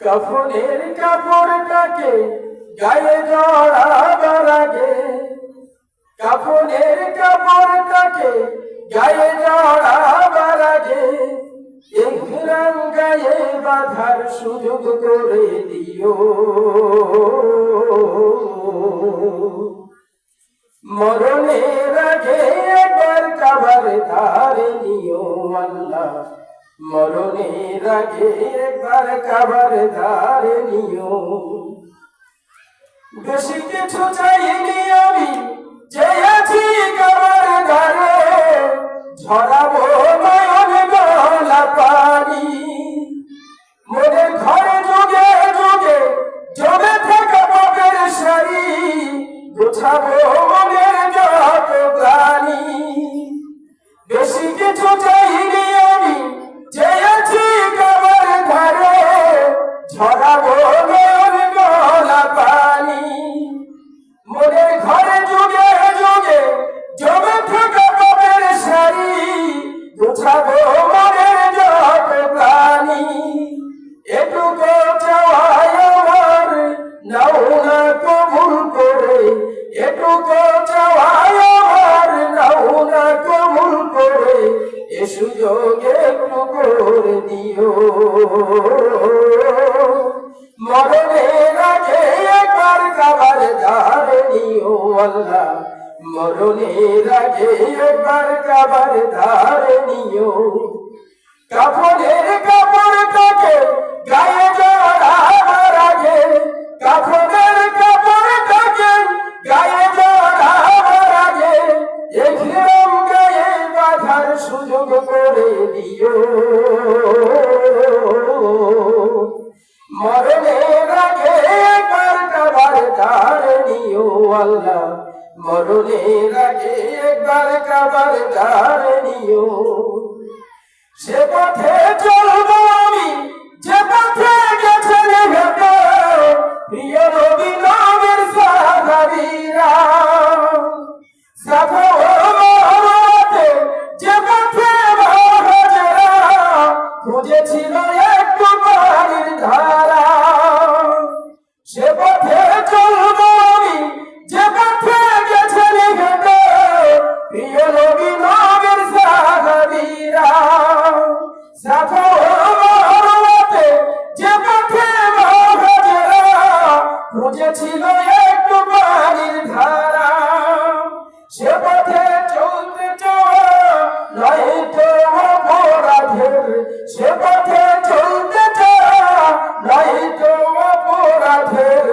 কাফনের কাপড়টাকে গায়ে জড়াবার আগে, কাফনের কাপড়টাকে গায়ে জড়াবার আগে ইহরাম গায়ে বাঁধার সুযোগ করে দিও। মরণের আগে একবার কাবার ধারে নিও আল্লাহ, মরণের আগে একবার কাবার ধারে নিও। বেশি কিছু চাইনি আমি, চেয়েছি কাবার ধারে, ঝরাবো নয়ন গলা পানি। মনে ঘরে যুগে যুগে জমে থাকা পাপের সারি, গোছাবো মনের যত প্রাণী। বেশি কিছু চাইনি আমি, চেয়েছি কাবার ধারে, ঝরাবো নয়ন গলা পানি। মনের ঘরে যুগে যুগে জমে থাকা পাপের সারি, গোছাবো মনের যত প্রাণী। এটুকু চাওয়াই আমার, নাও না কবুল করে, এটুকু চাওয়াই আমার, নাও না কবুল করে, এ সুযোগ একটু করে দিও। মরণের আগে একবার কাবার ধারে নিও আল্লাহ, মরণের আগে একবার কাবার ধারে নিও। কাফনের কাপড়টাকে গায়ে জড়াবার আগে, কাফনের কাপড়টাকে গায়ে জড়াবার আগে ইহরাম গায়ে বাঁধার সুযোগ করে দিও। মরণের আগে একবার কাবার ধারে নিও আল্লাহ, মরণের আগে একবার কাবার ধারে নিও। সে পথে চলবো আমি, যে পথে গেছেন হেঁটে প্রিয় নবী নামের সাহাবীরা। সাফা ও মারওয়াতে যে পথে মুহাজিরা খুঁজেছিল একটু পানির ধারা। সে পথে চলবো আমি, যে পথে গেছেন হেঁটে প্রিয় নবী নামের সাহাবীরা। সাফা ও মারওয়াতে যে পথে মুহাজিরা খুঁজেছিল একটু পানির ধারা। সে পথে চলতে চাওয়া নয়তো অপরাধের, সে পথে চলতে চাওয়া নয়তো অপরাধের,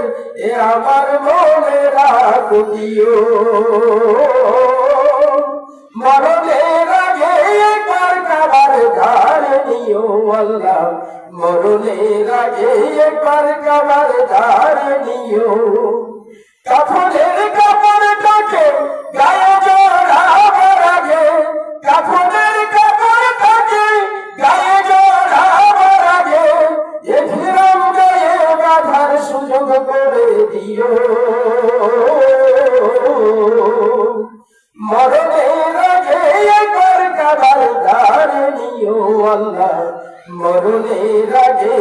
এ আমার মনে রাখ দিও। মরণের আগে একবার কাবার ধারে নিও আল্লাহ, মরণের আগে একবার কাবার ধারে নিও। কাফনের কাপড়টাকে গায়ে জড়াবার আগে, কাফনের কাপড়টাকে গায়ে জড়াবার আগে ইহরাম গায়ে বাঁধার সুযোগ করে দিও। মরণের আগে একবার কাবার ধারে নিও আল্লাহ, মরণের আগে